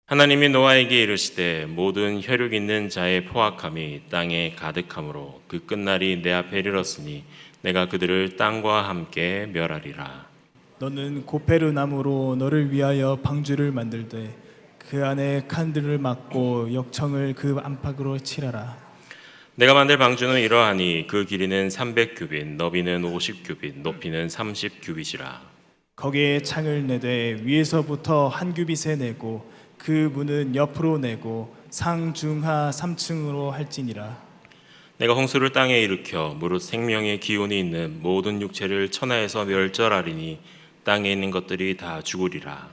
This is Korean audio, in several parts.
하나님이 노아에게 이르시되 모든 혈육 있는 자의 포악함이 땅에 가득함으로 그 끝날이 내 앞에 이르렀으니 내가 그들을 땅과 함께 멸하리라. 너는 고페르 나무로 너를 위하여 방주를 만들되 그 안에 칸들을 막고 역청을 그 안팎으로 칠하라. 내가 만들 방주는 이러하니 그 길이는 300규빗, 너비는 50규빗, 높이는 30규빗이라. 거기에 창을 내되 위에서부터 한 규빗에 내고 그 문은 옆으로 내고 상중하 3층으로 할지니라. 내가 홍수를 땅에 일으켜 무릇 생명의 기운이 있는 모든 육체를 천하에서 멸절하리니 땅에 있는 것들이 다 죽으리라.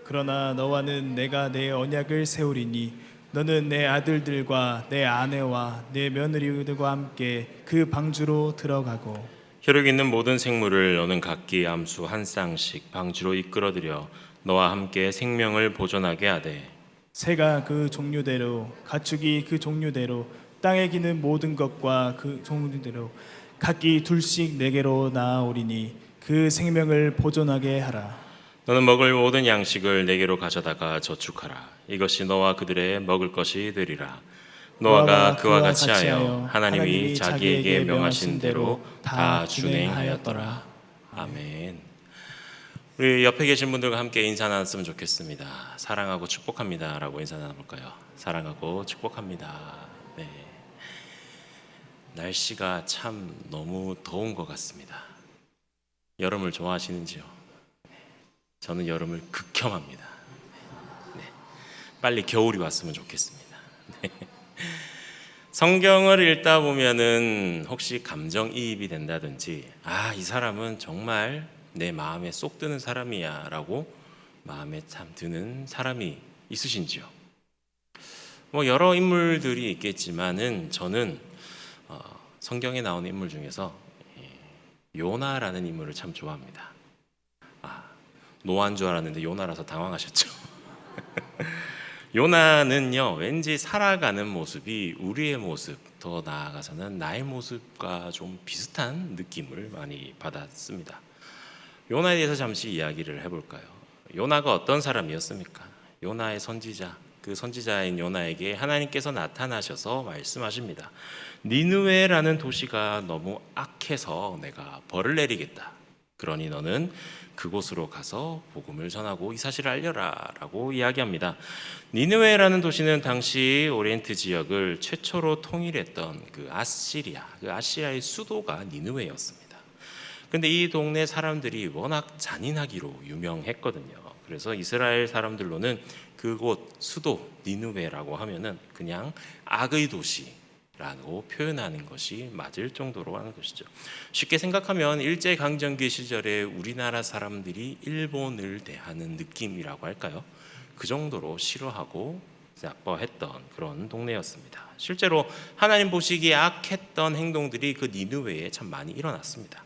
그러나 너와는 내가 내 언약을 세우리니 너는 내 아들들과 내 아내와 내 며느리들과 함께 그 방주로 들어가고 혈육 있는 모든 생물을 너는 각기 암수 한 쌍씩 방주로 이끌어들여 너와 함께 생명을 보존하게 하되 새가 그 종류대로 가축이 그 종류대로 땅에 기는 모든 것과 그 종류대로 각기 둘씩 내게로 나아오리니 그 생명을 보존하게 하라. 너는 먹을 모든 양식을 내게로 가져다가 저축하라. 이것이 너와 그들의 먹을 것이 되리라. 노아가 그와 같이 하여 하나님이 자기에게 명하신 대로 다 준행하였더라. 아멘. 우리 옆에 계신 분들과 함께 인사 나눴으면 좋겠습니다. 사랑하고 축복합니다 라고 인사 나눠볼까요? 사랑하고 축복합니다. 네. 날씨가 참 너무 더운 것 같습니다. 여름을 좋아하시는지요? 저는 여름을 극혐합니다. 네. 빨리 겨울이 왔으면 좋겠습니다. 네. 성경을 읽다 보면은 혹시 감정이입이 된다든지 이 사람은 정말 내 마음에 쏙 드는 사람이야 라고 마음에 참 드는 사람이 있으신지요? 여러 인물들이 있겠지만은 저는 성경에 나오는 인물 중에서 요나라는 인물을 참 좋아합니다. 노아인 줄 알았는데 요나라서 당황하셨죠? 요나는요, 왠지 살아가는 모습이 우리의 모습, 더 나아가서는 나의 모습과 좀 비슷한 느낌을 많이 받았습니다. 요나에 대해서 잠시 이야기를 해볼까요? 요나가 어떤 사람이었습니까? 요나의 선지자, 그 선지자인 요나에게 하나님께서 나타나셔서 말씀하십니다. 니느웨라는 도시가 너무 악해서 내가 벌을 내리겠다. 그러니 너는 그곳으로 가서 복음을 전하고 이 사실을 알려라 라고 이야기합니다. 니느웨라는 도시는 당시 오리엔트 지역을 최초로 통일했던 그 아시리아의 수도가 니느웨였습니다. 근데 이 동네 사람들이 워낙 잔인하기로 유명했거든요. 그래서 이스라엘 사람들로는 그곳 수도 니느웨라고 하면은 그냥 악의 도시라고 표현하는 것이 맞을 정도로 하는 것이죠. 쉽게 생각하면 일제강점기 시절에 우리나라 사람들이 일본을 대하는 느낌이라고 할까요? 그 정도로 싫어하고 나빠했던 그런 동네였습니다. 실제로 하나님 보시기에 악했던 행동들이 그 니느웨에 참 많이 일어났습니다.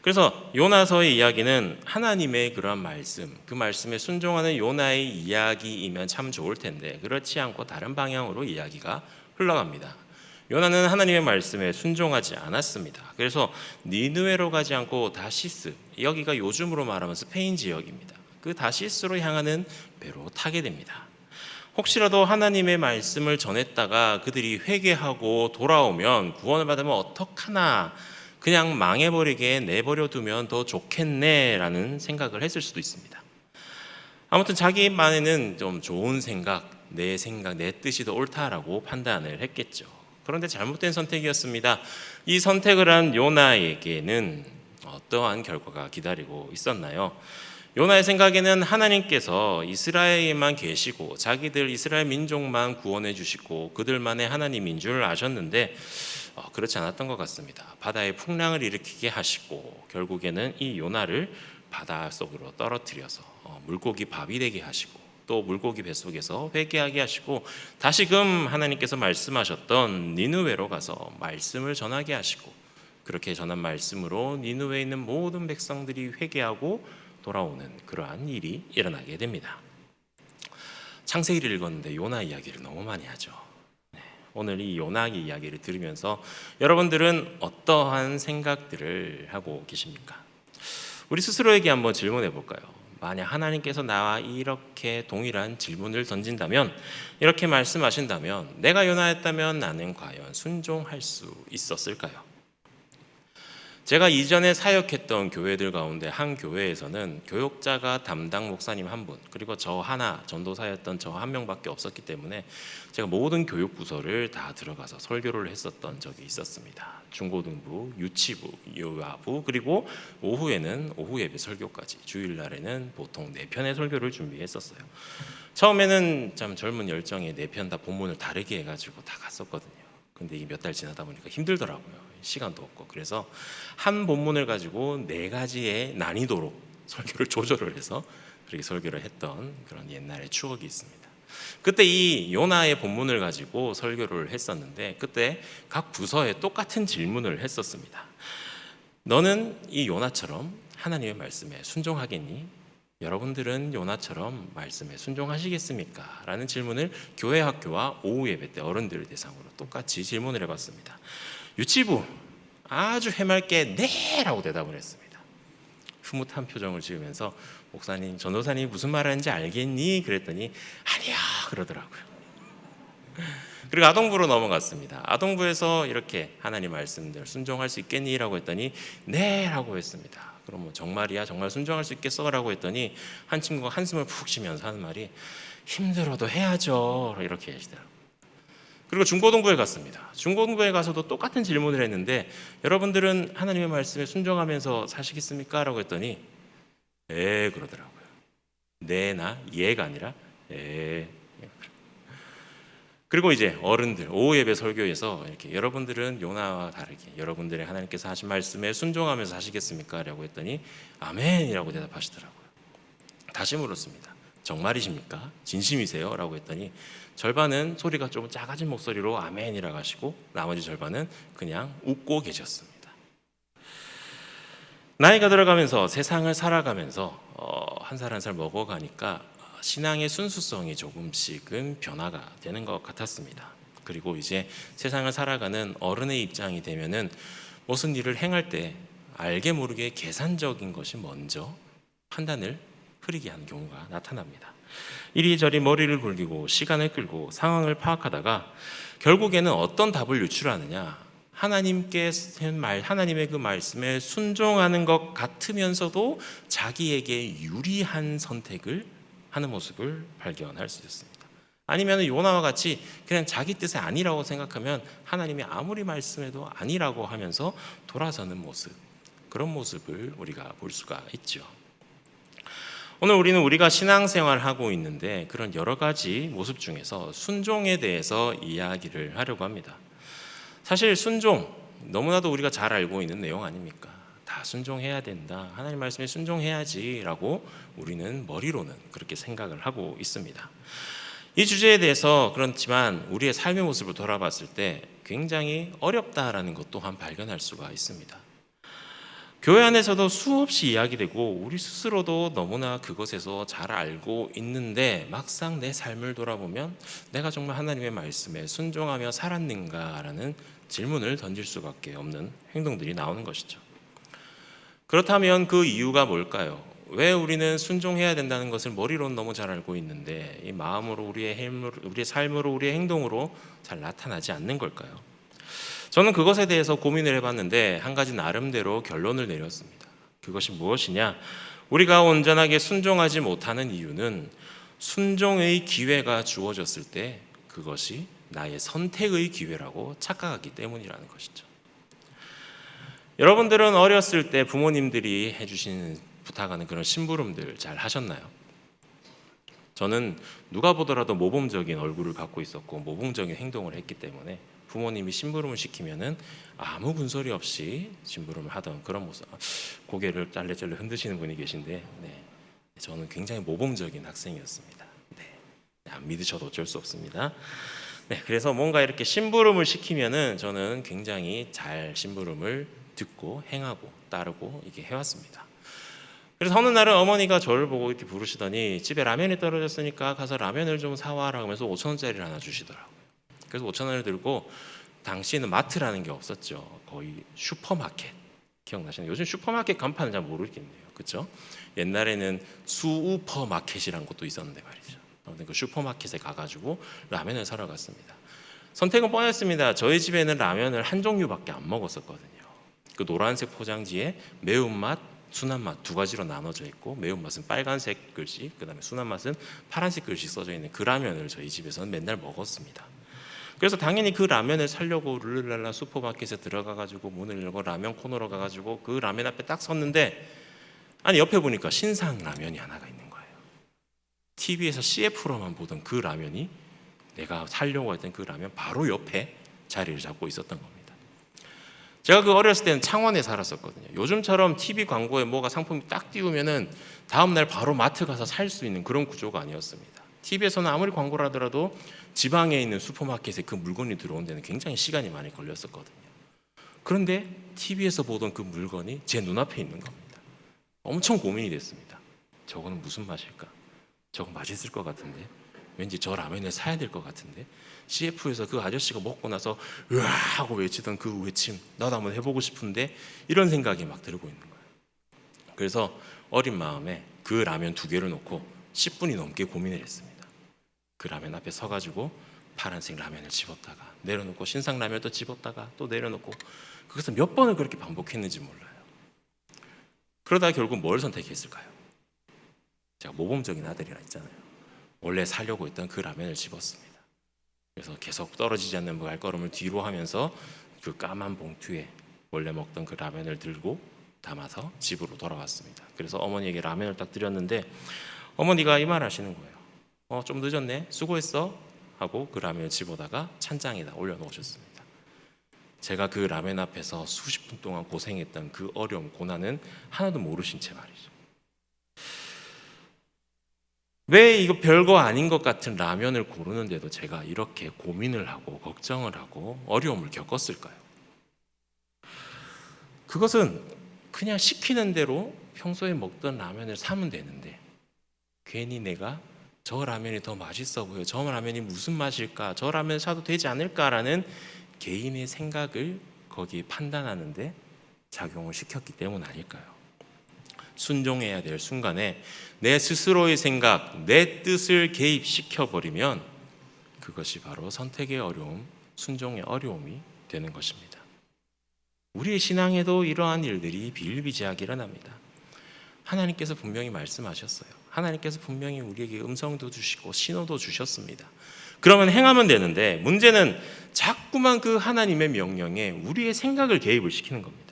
그래서 요나서의 이야기는 하나님의 그런 말씀, 그 말씀에 순종하는 요나의 이야기이면 참 좋을 텐데 그렇지 않고 다른 방향으로 이야기가 흘러갑니다. 요나는 하나님의 말씀에 순종하지 않았습니다. 그래서 니느웨로 가지 않고 다시스, 여기가 요즘으로 말하면 스페인 지역입니다. 그 다시스로 향하는 배로 타게 됩니다. 혹시라도 하나님의 말씀을 전했다가 그들이 회개하고 돌아오면 구원을 받으면 어떡하나, 그냥 망해버리게 내버려 두면 더 좋겠네 라는 생각을 했을 수도 있습니다. 아무튼 자기만에는 좀 좋은 생각, 내 뜻이 더 옳다라고 판단을 했겠죠. 그런데 잘못된 선택이었습니다. 이 선택을 한 요나에게는 어떠한 결과가 기다리고 있었나요? 요나의 생각에는 하나님께서 이스라엘에만 계시고 자기들 이스라엘 민족만 구원해 주시고 그들만의 하나님인 줄 아셨는데 그렇지 않았던 것 같습니다. 바다에 풍랑을 일으키게 하시고 결국에는 이 요나를 바다 속으로 떨어뜨려서 물고기 밥이 되게 하시고 또 물고기 뱃속에서 회개하게 하시고 다시금 하나님께서 말씀하셨던 니느웨로 가서 말씀을 전하게 하시고 그렇게 전한 말씀으로 니느웨에 있는 모든 백성들이 회개하고 돌아오는 그러한 일이 일어나게 됩니다. 창세기를 읽었는데 요나 이야기를 너무 많이 하죠. 오늘 이 요나의 이야기를 들으면서 여러분들은 어떠한 생각들을 하고 계십니까? 우리 스스로에게 한번 질문해 볼까요? 만약 하나님께서 나와 이렇게 동일한 질문을 던진다면, 이렇게 말씀하신다면, 내가 요나였다면 나는 과연 순종할 수 있었을까요? 제가 이전에 사역했던 교회들 가운데 한 교회에서는 교역자가 담당 목사님 한 분, 그리고 저 하나, 전도사였던 저 한 명밖에 없었기 때문에 제가 모든 교육 부서를 다 들어가서 설교를 했었던 적이 있었습니다. 중고등부, 유치부, 유아부, 그리고 오후에는 오후 예배 설교까지, 주일날에는 보통 4편의 설교를 준비했었어요. 처음에는 참 젊은 열정에 4편 다 본문을 다르게 해가지고 다 갔었거든요. 근데 이게 몇 달 지나다 보니까 힘들더라고요. 시간도 없고. 그래서 한 본문을 가지고 4가지의 난이도로 설교를 조절을 해서 그렇게 설교를 했던 그런 옛날의 추억이 있습니다. 그때 이 요나의 본문을 가지고 설교를 했었는데, 그때 각 부서에 똑같은 질문을 했었습니다. 너는 이 요나처럼 하나님의 말씀에 순종하겠니? 여러분들은 요나처럼 말씀에 순종하시겠습니까? 라는 질문을 교회 학교와 오후 예배 때 어른들을 대상으로 똑같이 질문을 해봤습니다. 유치부 아주 해맑게 네! 라고 대답을 했습니다. 흐뭇한 표정을 지으면서 목사님, 전도사님 무슨 말하는지 알겠니? 그랬더니 아니야 그러더라고요. 그리고 아동부로 넘어갔습니다. 아동부에서 이렇게 하나님 말씀들 순종할 수 있겠니? 라고 했더니 네! 라고 했습니다. 그럼 뭐 정말이야? 정말 순종할 수 있겠어? 라고 했더니 한 친구가 한숨을 푹 쉬면서 하는 말이 힘들어도 해야죠 이렇게 하시더라고요. 그리고 중고등부에 갔습니다. 중고등부에 가서도 똑같은 질문을 했는데 여러분들은 하나님의 말씀에 순종하면서 사시겠습니까? 라고 했더니 그러더라고요. 네나 예가 아니라 그리고 이제 어른들 오후 예배 설교에서 이렇게 여러분들은 요나와 다르게 여러분들의 하나님께서 하신 말씀에 순종하면서 하시겠습니까? 라고 했더니 아멘이라고 대답하시더라고요. 다시 물었습니다. 정말이십니까? 진심이세요? 라고 했더니 절반은 소리가 좀 작아진 목소리로 아멘이라고 하시고 나머지 절반은 그냥 웃고 계셨습니다. 나이가 들어가면서 세상을 살아가면서 한 살 한 살 먹어가니까 신앙의 순수성이 조금씩은 변화가 되는 것 같았습니다. 그리고 이제 세상을 살아가는 어른의 입장이 되면은 무슨 일을 행할 때 알게 모르게 계산적인 것이 먼저 판단을 흐리게 하는 경우가 나타납니다. 이리저리 머리를 굴리고 시간을 끌고 상황을 파악하다가 결국에는 어떤 답을 유출하느냐, 하나님의 그 말씀에 순종하는 것 같으면서도 자기에게 유리한 선택을 하는 모습을 발견할 수 있습니다. 아니면 요나와 같이 그냥 자기 뜻이 아니라고 생각하면 하나님이 아무리 말씀해도 아니라고 하면서 돌아서는 모습, 그런 모습을 우리가 볼 수가 있죠. 오늘 우리는 우리가 신앙생활을 하고 있는데 그런 여러 가지 모습 중에서 순종에 대해서 이야기를 하려고 합니다. 사실 순종, 너무나도 우리가 잘 알고 있는 내용 아닙니까? 다 순종해야 된다, 하나님 말씀에 순종해야지 라고 우리는 머리로는 그렇게 생각을 하고 있습니다. 이 주제에 대해서 그렇지만 우리의 삶의 모습을 돌아봤을 때 굉장히 어렵다라는 것 또한 발견할 수가 있습니다. 교회 안에서도 수없이 이야기되고 우리 스스로도 너무나 그것에서 잘 알고 있는데 막상 내 삶을 돌아보면 내가 정말 하나님의 말씀에 순종하며 살았는가라는 질문을 던질 수밖에 없는 행동들이 나오는 것이죠. 그렇다면 그 이유가 뭘까요? 왜 우리는 순종해야 된다는 것을 머리로는 너무 잘 알고 있는데 이 마음으로 우리의 삶으로 우리의 행동으로 잘 나타나지 않는 걸까요? 저는 그것에 대해서 고민을 해봤는데 한 가지 나름대로 결론을 내렸습니다. 그것이 무엇이냐? 우리가 온전하게 순종하지 못하는 이유는 순종의 기회가 주어졌을 때 그것이 나의 선택의 기회라고 착각하기 때문이라는 것이죠. 여러분들은 어렸을 때 부모님들이 해주신 부탁하는 그런 심부름들 잘 하셨나요? 저는 누가 보더라도 모범적인 얼굴을 갖고 있었고 모범적인 행동을 했기 때문에 부모님이 심부름을 시키면은 아무 군소리 없이 심부름을 하던 그런 모습. 고개를 짤레짤레 흔드시는 분이 계신데, 저는 굉장히 모범적인 학생이었습니다. 안 믿으셔도 어쩔 수 없습니다. 그래서 뭔가 이렇게 심부름을 시키면은 저는 굉장히 잘 심부름을 듣고 행하고 따르고 이렇게 해왔습니다. 그래서 어느 날은 어머니가 저를 보고 이렇게 부르시더니 집에 라면이 떨어졌으니까 가서 라면을 좀 사와라 하면서 5,000원짜리를 하나 주시더라고요. 그래서 5,000원을 들고, 당시에는 마트라는 게 없었죠. 거의 슈퍼마켓. 기억나시나요? 요즘 슈퍼마켓 간판은 잘 모르겠네요. 그렇죠? 옛날에는 수우퍼마켓이라는 것도 있었는데 말이죠. 아무튼 그 슈퍼마켓에 가가지고 라면을 사러 갔습니다. 선택은 뻔했습니다. 저희 집에는 라면을 한 종류밖에 안 먹었었거든요. 그 노란색 포장지에 매운맛, 순한맛 두 가지로 나눠져 있고, 매운맛은 빨간색 글씨, 그다음에 순한맛은 파란색 글씨 써져 있는 그 라면을 저희 집에서는 맨날 먹었습니다. 그래서 당연히 그 라면을 사려고 룰루랄라 슈퍼마켓에 들어가가지고 문을 열고 라면 코너로 가가지고 그 라면 앞에 딱 섰는데, 아니 옆에 보니까 신상 라면이 하나가 있는 거예요. TV에서 CF로만 보던 그 라면이, 내가 살려고 했던 그 라면 바로 옆에 자리를 잡고 있었던 겁니다. 제가 그 어렸을 때는 창원에 살았었거든요. 요즘처럼 TV 광고에 뭐가 상품이 딱 띄우면은 다음날 바로 마트 가서 살 수 있는 그런 구조가 아니었습니다. TV에서는 아무리 광고를 하더라도 지방에 있는 슈퍼마켓에 그 물건이 들어온 데는 굉장히 시간이 많이 걸렸었거든요. 그런데 TV에서 보던 그 물건이 제 눈앞에 있는 겁니다. 엄청 고민이 됐습니다. 저거는 무슨 맛일까? 저거 맛있을 것 같은데, 왠지 저 라면을 사야 될 것 같은데, CF에서 그 아저씨가 먹고 나서 으아 하고 외치던 그 외침, 나도 한번 해보고 싶은데, 이런 생각이 막 들고 있는 거예요. 그래서 어린 마음에 그 라면 두 개를 놓고 10분이 넘게 고민을 했습니다. 그 라면 앞에 서가지고 파란색 라면을 집었다가 내려놓고, 신상 라면도 집었다가 또 내려놓고, 그것을 몇 번을 그렇게 반복했는지 몰라요. 그러다 결국 뭘 선택했을까요? 제가 모범적인 아들이라 했잖아요. 원래 사려고 했던 그 라면을 집었습니다. 그래서 계속 떨어지지 않는 발걸음을 뒤로 하면서 그 까만 봉투에 원래 먹던 그 라면을 들고 담아서 집으로 돌아왔습니다. 그래서 어머니에게 라면을 딱 드렸는데 어머니가 이 말 하시는 거예요. 좀 늦었네, 수고했어 하고 그 라면을 집어다가 찬장에다 올려놓으셨습니다. 제가 그 라면 앞에서 수십 분 동안 고생했던 그 어려움, 고난은 하나도 모르신 채 말이죠. 왜 이거 별거 아닌 것 같은 라면을 고르는데도 제가 이렇게 고민을 하고 걱정을 하고 어려움을 겪었을까요? 그것은 그냥 시키는 대로 평소에 먹던 라면을 사면 되는데, 괜히 내가 저 라면이 더 맛있어 보여, 저 라면이 무슨 맛일까, 저 라면 사도 되지 않을까라는 개인의 생각을 거기에 판단하는데 작용을 시켰기 때문 아닐까요? 순종해야 될 순간에 내 스스로의 생각, 내 뜻을 개입시켜버리면 그것이 바로 선택의 어려움, 순종의 어려움이 되는 것입니다. 우리의 신앙에도 이러한 일들이 비일비재하게 일어납니다. 하나님께서 분명히 말씀하셨어요. 하나님께서 분명히 우리에게 음성도 주시고 신호도 주셨습니다. 그러면 행하면 되는데, 문제는 자꾸만 그 하나님의 명령에 우리의 생각을 개입을 시키는 겁니다.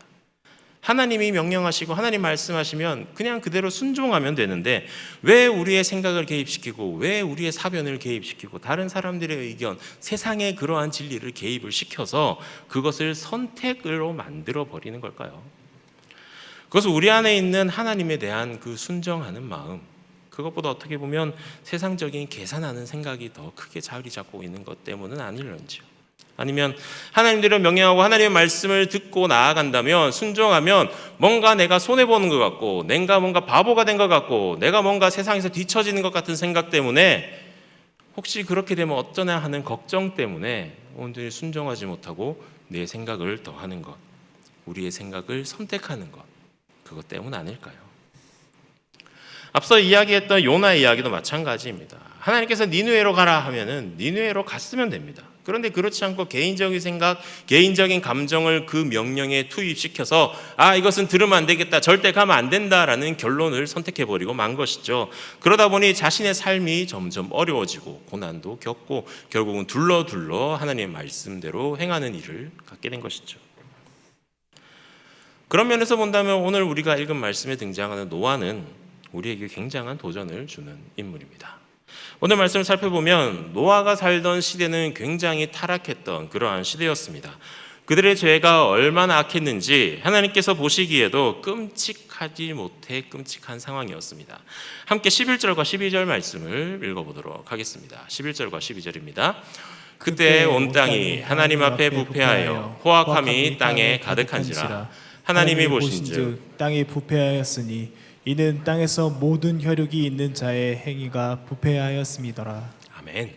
하나님이 명령하시고 하나님 말씀하시면 그냥 그대로 순종하면 되는데, 왜 우리의 생각을 개입시키고 왜 우리의 사변을 개입시키고 다른 사람들의 의견, 세상의 그러한 진리를 개입을 시켜서 그것을 선택으로 만들어 버리는 걸까요? 그것은 우리 안에 있는 하나님에 대한 그 순정하는 마음, 그것보다 어떻게 보면 세상적인 계산하는 생각이 더 크게 자리 잡고 있는 것 때문은 아닐런지요. 아니면 하나님대로 명령하고 하나님의 말씀을 듣고 나아간다면, 순종하면 뭔가 내가 손해보는 것 같고, 내가 뭔가 바보가 된 것 같고, 내가 뭔가 세상에서 뒤처지는 것 같은 생각 때문에, 혹시 그렇게 되면 어쩌나 하는 걱정 때문에 온전히 순종하지 못하고 내 생각을 더하는 것, 우리의 생각을 선택하는 것, 그것 때문 아닐까요? 앞서 이야기했던 요나의 이야기도 마찬가지입니다. 하나님께서 니느웨로 가라 하면은 니느웨로 갔으면 됩니다. 그런데 그렇지 않고 개인적인 생각, 개인적인 감정을 그 명령에 투입시켜서 이것은 들으면 안 되겠다, 절대 가면 안 된다라는 결론을 선택해버리고 만 것이죠. 그러다 보니 자신의 삶이 점점 어려워지고 고난도 겪고 결국은 둘러 하나님의 말씀대로 행하는 일을 갖게 된 것이죠. 그런 면에서 본다면 오늘 우리가 읽은 말씀에 등장하는 노아는 우리에게 굉장한 도전을 주는 인물입니다. 오늘 말씀을 살펴보면 노아가 살던 시대는 굉장히 타락했던 그러한 시대였습니다. 그들의 죄가 얼마나 악했는지 하나님께서 보시기에도 끔찍하지 못해 끔찍한 상황이었습니다. 함께 11절과 12절 말씀을 읽어보도록 하겠습니다. 11절과 12절입니다. 그때 온 땅이 하나님 앞에 부패하여 포악함이 땅에 가득한지라. 하나님이 보신즉 땅이 부패하였으니 이는 땅에서 모든 혈육이 있는 자의 행위가 부패하였음이더라. 아멘.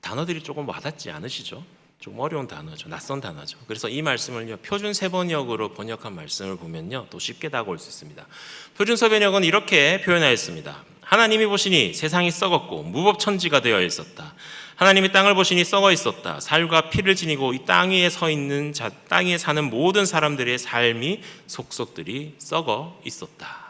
단어들이 조금 와닿지 않으시죠? 좀 어려운 단어죠. 낯선 단어죠. 그래서 이 말씀을요, 표준 세번역으로 번역한 말씀을 보면요, 또 쉽게 다가올 수 있습니다. 표준 세번역은 이렇게 표현하였습니다. 하나님이 보시니 세상이 썩었고 무법천지가 되어 있었다. 하나님이 땅을 보시니 썩어 있었다. 살과 피를 지니고 이 땅 위에 서 있는 땅 위에 사는 모든 사람들의 삶이 속속들이 썩어 있었다.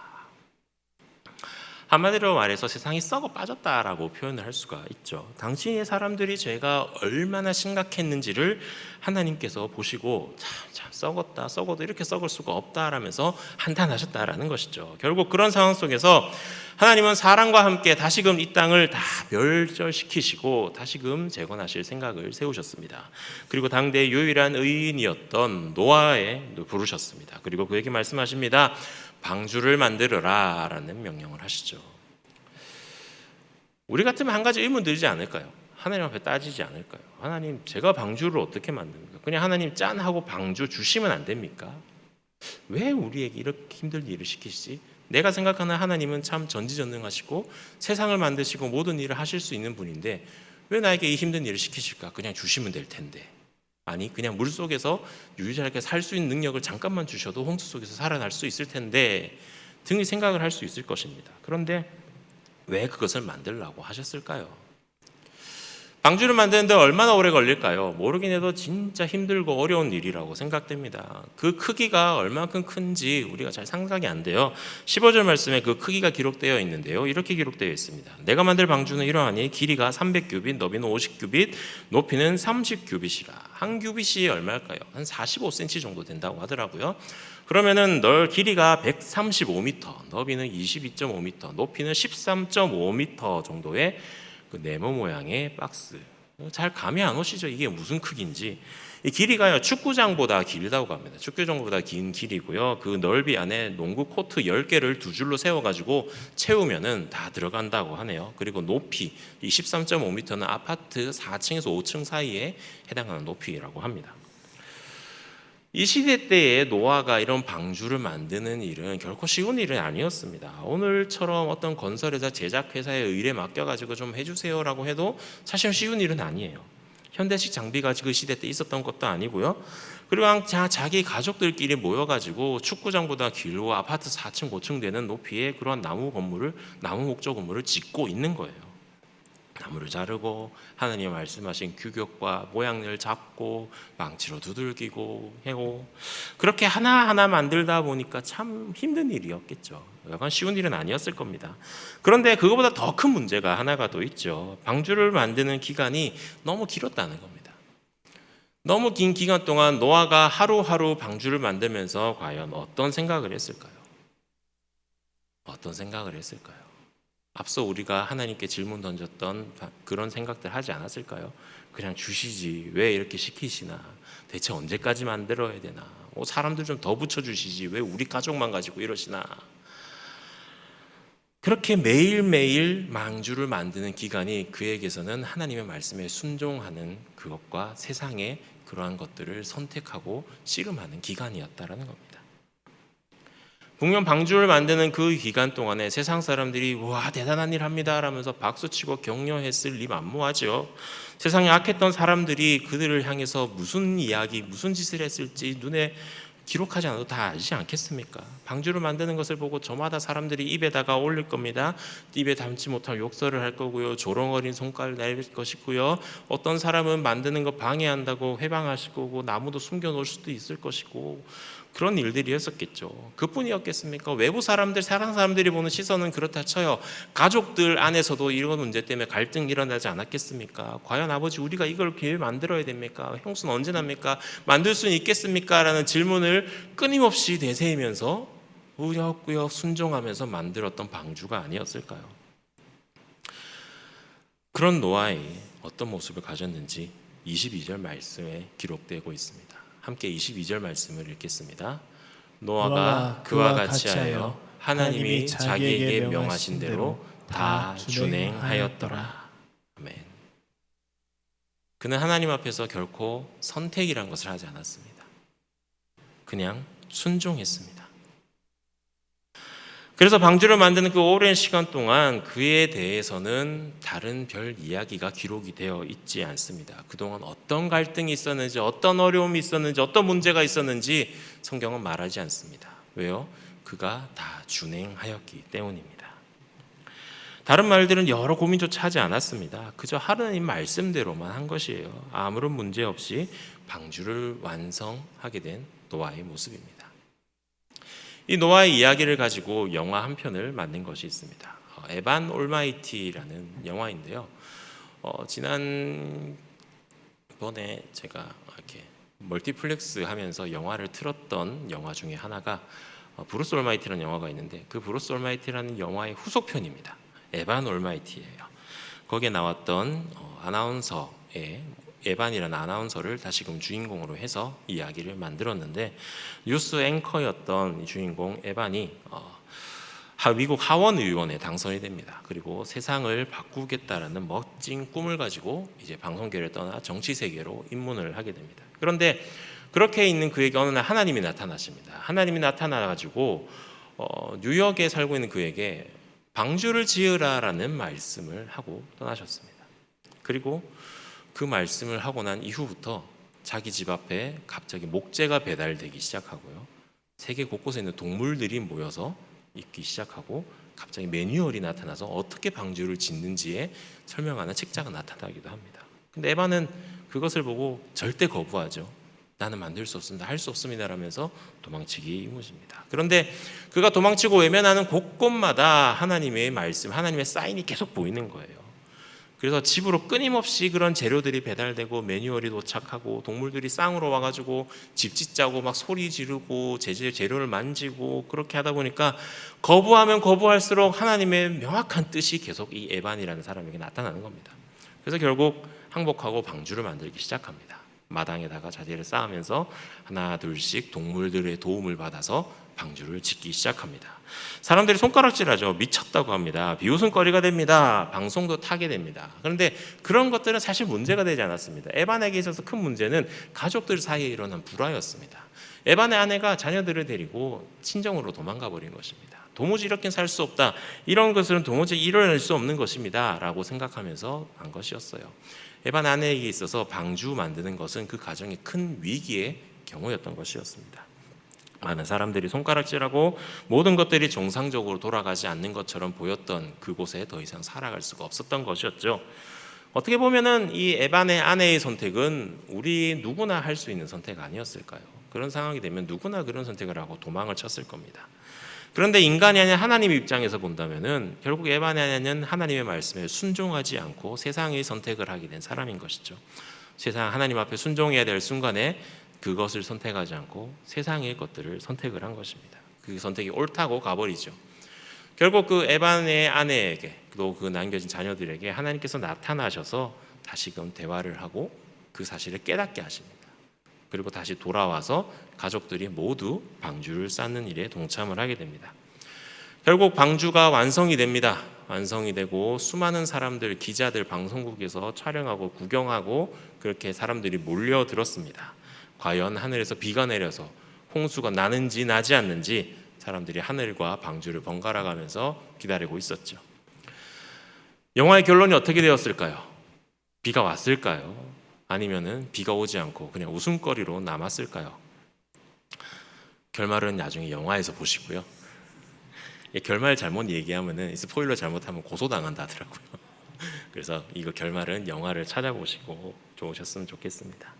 한마디로 말해서 세상이 썩어 빠졌다라고 표현을 할 수가 있죠. 당시의 사람들이 죄가 얼마나 심각했는지를 하나님께서 보시고 참 썩었다, 썩어도 이렇게 썩을 수가 없다라면서 한탄하셨다라는 것이죠. 결국 그런 상황 속에서 하나님은 사람과 함께 다시금 이 땅을 다 멸절시키시고 다시금 재건하실 생각을 세우셨습니다. 그리고 당대 유일한 의인이었던 노아에 부르셨습니다. 그리고 그에게 말씀하십니다. 방주를 만들어라 라는 명령을 하시죠. 우리 같으면 한 가지 의문 들지 않을까요? 하나님 앞에 따지지 않을까요? 하나님, 제가 방주를 어떻게 만듭니까? 그냥 하나님 짠 하고 방주 주시면 안 됩니까? 왜 우리에게 이렇게 힘든 일을 시키시지? 내가 생각하는 하나님은 참 전지전능하시고 세상을 만드시고 모든 일을 하실 수 있는 분인데 왜 나에게 이 힘든 일을 시키실까? 그냥 주시면 될 텐데. 아니, 그냥 물속에서 유일하게 살 수 있는 능력을 잠깐만 주셔도 홍수 속에서 살아날 수 있을 텐데 등의 생각을 할 수 있을 것입니다. 그런데 왜 그것을 만들라고 하셨을까요? 방주를 만드는데 얼마나 오래 걸릴까요? 모르긴 해도 진짜 힘들고 어려운 일이라고 생각됩니다. 그 크기가 얼마큼 큰지 우리가 잘 상상이 안 돼요. 15절 말씀에 그 크기가 기록되어 있는데요. 이렇게 기록되어 있습니다. 내가 만들 방주는 이러하니 길이가 300규빗, 너비는 50규빗, 높이는 30규빗이라. 한 규빗이 얼마일까요? 한 45cm 정도 된다고 하더라고요. 그러면은 길이가 135m, 너비는 22.5m, 높이는 13.5m 정도의 그 네모 모양의 박스. 잘 감이 안 오시죠? 이게 무슨 크기인지. 이 길이가요, 축구장보다 길다고 합니다. 축구장보다 긴 길이고요. 그 넓이 안에 농구 코트 10개를 두 줄로 세워가지고 채우면은 다 들어간다고 하네요. 그리고 높이, 이 13.5m는 아파트 4층에서 5층 사이에 해당하는 높이라고 합니다. 이 시대 때에 노아가 이런 방주를 만드는 일은 결코 쉬운 일은 아니었습니다. 오늘처럼 어떤 건설회사, 제작회사에 의뢰 맡겨가지고 좀 해주세요라고 해도 사실 쉬운 일은 아니에요. 현대식 장비가 그 시대 때 있었던 것도 아니고요. 그리고 자기 가족들끼리 모여가지고 축구장보다 길고 아파트 4층, 5층 되는 높이의 그런 나무 목조 건물을 짓고 있는 거예요. 나무를 자르고 하나님 말씀하신 규격과 모양을 잡고 망치로 두들기고 해고 그렇게 하나하나 만들다 보니까 참 힘든 일이었겠죠. 약간 쉬운 일은 아니었을 겁니다. 그런데 그거보다 더 큰 문제가 하나가 더 있죠. 방주를 만드는 기간이 너무 길었다는 겁니다. 너무 긴 기간 동안 노아가 하루하루 방주를 만들면서 과연 어떤 생각을 했을까요? 어떤 생각을 했을까요? 앞서 우리가 하나님께 질문 던졌던 그런 생각들 하지 않았을까요? 그냥 주시지 왜 이렇게 시키시나? 대체 언제까지 만들어야 되나? 사람들 좀 더 붙여주시지 왜 우리 가족만 가지고 이러시나? 그렇게 매일매일 방주를 만드는 기간이 그에게서는 하나님의 말씀에 순종하는 그것과 세상의 그러한 것들을 선택하고 씨름하는 기간이었다라는 겁니다. 분명 방주를 만드는 그 기간 동안에 세상 사람들이 와 대단한 일 합니다 라면서 박수치고 격려했을 리 만무하죠. 세상에 악했던 사람들이 그들을 향해서 무슨 이야기 무슨 짓을 했을지 눈에 기록하지 않아도 다 알지 않겠습니까? 방주를 만드는 것을 보고 저마다 사람들이 입에다가 올릴 겁니다. 입에 담지 못할 욕설을 할 거고요. 조롱어린 손가락을 낼 것이고요. 어떤 사람은 만드는 거 방해한다고 회방하실 거고 나무도 숨겨놓을 수도 있을 것이고 그런 일들이었었겠죠. 그뿐이었겠습니까? 외부 사람들, 세상 사람들이 보는 시선은 그렇다 쳐요. 가족들 안에서도 이런 문제 때문에 갈등이 일어나지 않았겠습니까? 과연 아버지 우리가 이걸 왜 만들어야 됩니까? 형수는 언제 납니까? 만들 수는 있겠습니까? 라는 질문을 끊임없이 내세우면서 우역우역 순종하면서 만들었던 방주가 아니었을까요? 그런 노아의 어떤 모습을 가졌는지 22절 말씀에 기록되고 있습니다. 함께 22절 말씀을 읽겠습니다. 노아가 그와 같이 하여 하나님이 자기에게 명하신 대로 다 준행하였더라. 아멘. 그는 하나님 앞에서 결코 선택이란 것을 하지 않았습니다. 그냥 순종했습니다. 그래서 방주를 만드는 그 오랜 시간 동안 그에 대해서는 다른 별 이야기가 기록이 되어 있지 않습니다. 그동안 어떤 갈등이 있었는지, 어떤 어려움이 있었는지, 어떤 문제가 있었는지 성경은 말하지 않습니다. 왜요? 그가 다 준행하였기 때문입니다. 다른 말들은 여러 고민조차 하지 않았습니다. 그저 하나님 말씀대로만 한 것이에요. 아무런 문제 없이 방주를 완성하게 된 노아의 모습입니다. 이 노아의 이야기를 가지고 영화 한 편을 만든 것이 있습니다. 에반 올마이티라는 영화인데요. 지난번에 제가 이렇게 멀티플렉스 하면서 영화를 틀었던 영화 중에 하나가 브루스 올마이티라는 영화가 있는데, 그 브루스 올마이티라는 영화의 후속편입니다. 에반 올마이티예요. 거기에 나왔던 아나운서의 에반이라는 아나운서를 다시금 주인공으로 해서 이야기를 만들었는데, 뉴스 앵커였던 주인공 에반이 미국 하원 의원에 당선이 됩니다. 그리고 세상을 바꾸겠다라는 멋진 꿈을 가지고 이제 방송계를 떠나 정치 세계로 입문을 하게 됩니다. 그런데 그렇게 있는 그에게 어느 날 하나님이 나타나십니다. 하나님이 나타나가지고 뉴욕에 살고 있는 그에게 방주를 지으라라는 말씀을 하고 떠나셨습니다. 그리고 그 말씀을 하고 난 이후부터 자기 집 앞에 갑자기 목재가 배달되기 시작하고요. 세계 곳곳에 있는 동물들이 모여서 있기 시작하고, 갑자기 매뉴얼이 나타나서 어떻게 방주를 짓는지에 설명하는 책자가 나타나기도 합니다. 근데 에바는 그것을 보고 절대 거부하죠. 나는 만들 수 없습니다, 할 수 없습니다 라면서 도망치기 이무집니다. 그런데 그가 도망치고 외면하는 곳곳마다 하나님의 말씀, 하나님의 사인이 계속 보이는 거예요. 그래서 집으로 끊임없이 그런 재료들이 배달되고 매뉴얼이 도착하고 동물들이 쌍으로 와가지고 집 짓자고 막 소리 지르고 재료를 만지고, 그렇게 하다 보니까 거부하면 거부할수록 하나님의 명확한 뜻이 계속 이 에반이라는 사람에게 나타나는 겁니다. 그래서 결국 항복하고 방주를 만들기 시작합니다. 마당에다가 자재를 쌓으면서 하나 둘씩 동물들의 도움을 받아서 방주를 짓기 시작합니다. 사람들이 손가락질하죠. 미쳤다고 합니다. 비웃음거리가 됩니다. 방송도 타게 됩니다. 그런데 그런 것들은 사실 문제가 되지 않았습니다. 에반에게 있어서 큰 문제는 가족들 사이에 일어난 불화였습니다. 에반의 아내가 자녀들을 데리고 친정으로 도망가 버린 것입니다. 도무지 이렇게 살 수 없다, 이런 것은 도무지 일어날 수 없는 것입니다 라고 생각하면서 한 것이었어요. 에반 아내에게 있어서 방주 만드는 것은 그 가정의 큰 위기의 경우였던 것이었습니다. 많은 사람들이 손가락질하고 모든 것들이 정상적으로 돌아가지 않는 것처럼 보였던 그곳에 더 이상 살아갈 수가 없었던 것이었죠. 어떻게 보면은 이 에반의 아내의 선택은 우리 누구나 할 수 있는 선택 아니었을까요? 그런 상황이 되면 누구나 그런 선택을 하고 도망을 쳤을 겁니다. 그런데 인간이 아닌 하나님의 입장에서 본다면은 결국 에반의 아내는 하나님의 말씀에 순종하지 않고 세상의 선택을 하게 된 사람인 것이죠. 세상 하나님 앞에 순종해야 될 순간에 그것을 선택하지 않고 세상의 것들을 선택을 한 것입니다. 그 선택이 옳다고 가버리죠. 결국 그 에반의 아내에게 또 그 남겨진 자녀들에게 하나님께서 나타나셔서 다시금 대화를 하고 그 사실을 깨닫게 하십니다. 그리고 다시 돌아와서 가족들이 모두 방주를 쌓는 일에 동참을 하게 됩니다. 결국 방주가 완성이 됩니다. 완성이 되고 수많은 사람들, 기자들, 방송국에서 촬영하고 구경하고 그렇게 사람들이 몰려들었습니다. 과연 하늘에서 비가 내려서 홍수가 나는지 나지 않는지 사람들이 하늘과 방주를 번갈아 가면서 기다리고 있었죠. 영화의 결론이 어떻게 되었을까요? 비가 왔을까요? 아니면은 비가 오지 않고 그냥 웃음거리로 남았을까요? 결말은 나중에 영화에서 보시고요. 결말 잘못 얘기하면은 스포일러 잘못하면 고소당한다 하더라고요. 그래서 이거 결말은 영화를 찾아보시고 좋으셨으면 좋겠습니다.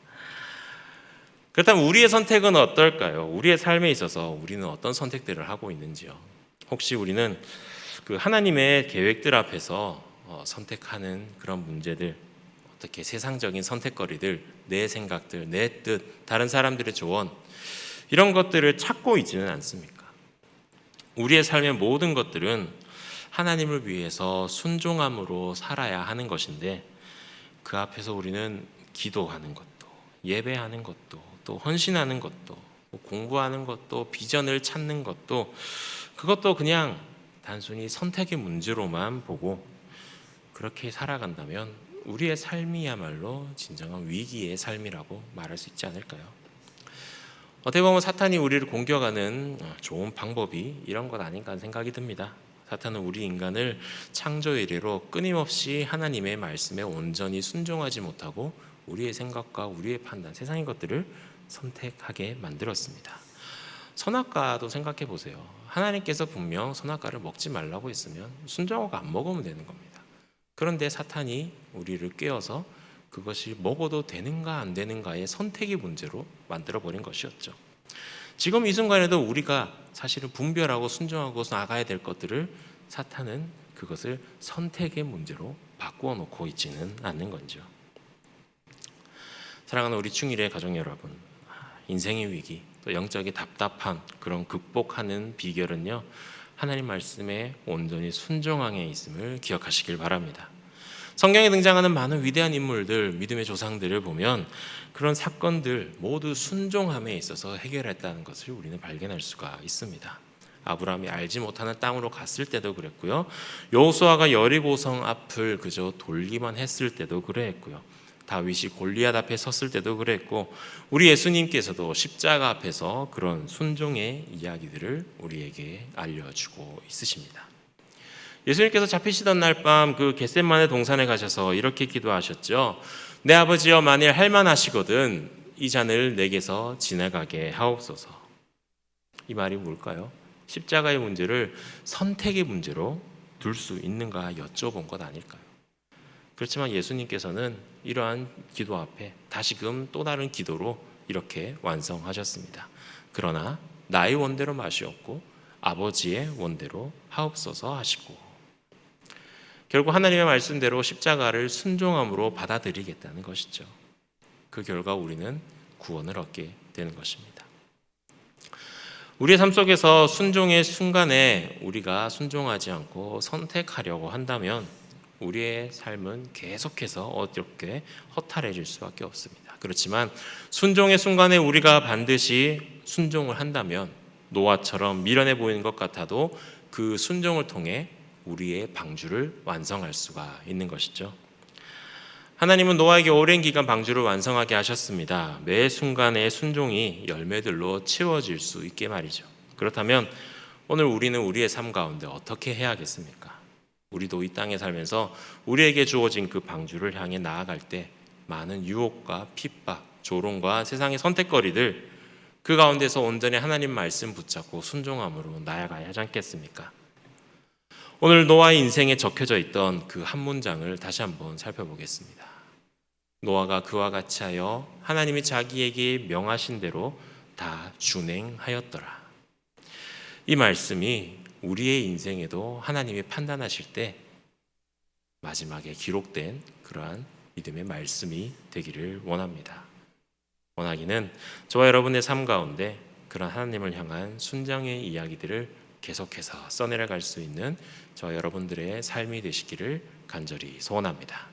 그렇다면 우리의 선택은 어떨까요? 우리의 삶에 있어서 우리는 어떤 선택들을 하고 있는지요? 혹시 우리는 그 하나님의 계획들 앞에서 선택하는 그런 문제들, 어떻게 세상적인 선택거리들, 내 생각들, 내 뜻, 다른 사람들의 조언, 이런 것들을 찾고 있지는 않습니까? 우리의 삶의 모든 것들은 하나님을 위해서 순종함으로 살아야 하는 것인데, 그 앞에서 우리는 기도하는 것도, 예배하는 것도, 또 헌신하는 것도, 공부하는 것도, 비전을 찾는 것도, 그것도 그냥 단순히 선택의 문제로만 보고 그렇게 살아간다면 우리의 삶이야말로 진정한 위기의 삶이라고 말할 수 있지 않을까요? 어떻게 보면 사탄이 우리를 공격하는 좋은 방법이 이런 것 아닌가 하는 생각이 듭니다. 사탄은 우리 인간을 창조 이래로 끊임없이 하나님의 말씀에 온전히 순종하지 못하고 우리의 생각과 우리의 판단, 세상의 것들을 선택하게 만들었습니다. 선악과도 생각해 보세요. 하나님께서 분명 선악과를 먹지 말라고 했으면 순종하고 안 먹으면 되는 겁니다. 그런데 사탄이 우리를 꿰어서 그것이 먹어도 되는가 안 되는가의 선택의 문제로 만들어버린 것이었죠. 지금 이 순간에도 우리가 사실은 분별하고 순종하고 나가야 될 것들을 사탄은 그것을 선택의 문제로 바꾸어 놓고 있지는 않는 거죠. 사랑하는 우리 충일의 가족 여러분, 인생의 위기, 또 영적인 답답함, 그런 극복하는 비결은요, 하나님 말씀에 온전히 순종함에 있음을 기억하시길 바랍니다. 성경에 등장하는 많은 위대한 인물들, 믿음의 조상들을 보면 그런 사건들 모두 순종함에 있어서 해결했다는 것을 우리는 발견할 수가 있습니다. 아브라함이 알지 못하는 땅으로 갔을 때도 그랬고요. 여호수아가 여리고성 앞을 그저 돌기만 했을 때도 그랬고요. 다윗이 골리앗 앞에 섰을 때도 그랬고, 우리 예수님께서도 십자가 앞에서 그런 순종의 이야기들을 우리에게 알려주고 있으십니다. 예수님께서 잡히시던 날 밤 그 겟세마네 동산에 가셔서 이렇게 기도하셨죠. 내 아버지여, 만일 할만하시거든 이 잔을 내게서 지나가게 하옵소서. 이 말이 뭘까요? 십자가의 문제를 선택의 문제로 둘 수 있는가 여쭤본 것 아닐까요? 그렇지만 예수님께서는 이러한 기도 앞에 다시금 또 다른 기도로 이렇게 완성하셨습니다. 그러나 나의 원대로 마시옵고 아버지의 원대로 하옵소서 하시고, 결국 하나님의 말씀대로 십자가를 순종함으로 받아들이겠다는 것이죠. 그 결과 우리는 구원을 얻게 되는 것입니다. 우리의 삶 속에서 순종의 순간에 우리가 순종하지 않고 선택하려고 한다면 우리의 삶은 계속해서 어렵게 허탈해질 수밖에 없습니다. 그렇지만 순종의 순간에 우리가 반드시 순종을 한다면 노아처럼 미련해 보이는 것 같아도 그 순종을 통해 우리의 방주를 완성할 수가 있는 것이죠. 하나님은 노아에게 오랜 기간 방주를 완성하게 하셨습니다. 매 순간의 순종이 열매들로 채워질 수 있게 말이죠. 그렇다면 오늘 우리는 우리의 삶 가운데 어떻게 해야겠습니까? 우리도 이 땅에 살면서 우리에게 주어진 그 방주를 향해 나아갈 때 많은 유혹과 핍박, 조롱과 세상의 선택거리들, 그 가운데서 온전히 하나님 말씀 붙잡고 순종함으로 나아가야 하지 않겠습니까? 오늘 노아의 인생에 적혀져 있던 그 한 문장을 다시 한번 살펴보겠습니다. 노아가 그와 같이 하여 하나님이 자기에게 명하신 대로 다 준행하였더라. 이 말씀이 우리의 인생에도 하나님이 판단하실 때 마지막에 기록된 그러한 믿음의 말씀이 되기를 원합니다. 원하기는 저와 여러분의 삶 가운데 그런 하나님을 향한 순종의 이야기들을 계속해서 써내려갈 수 있는 저와 여러분들의 삶이 되시기를 간절히 소원합니다.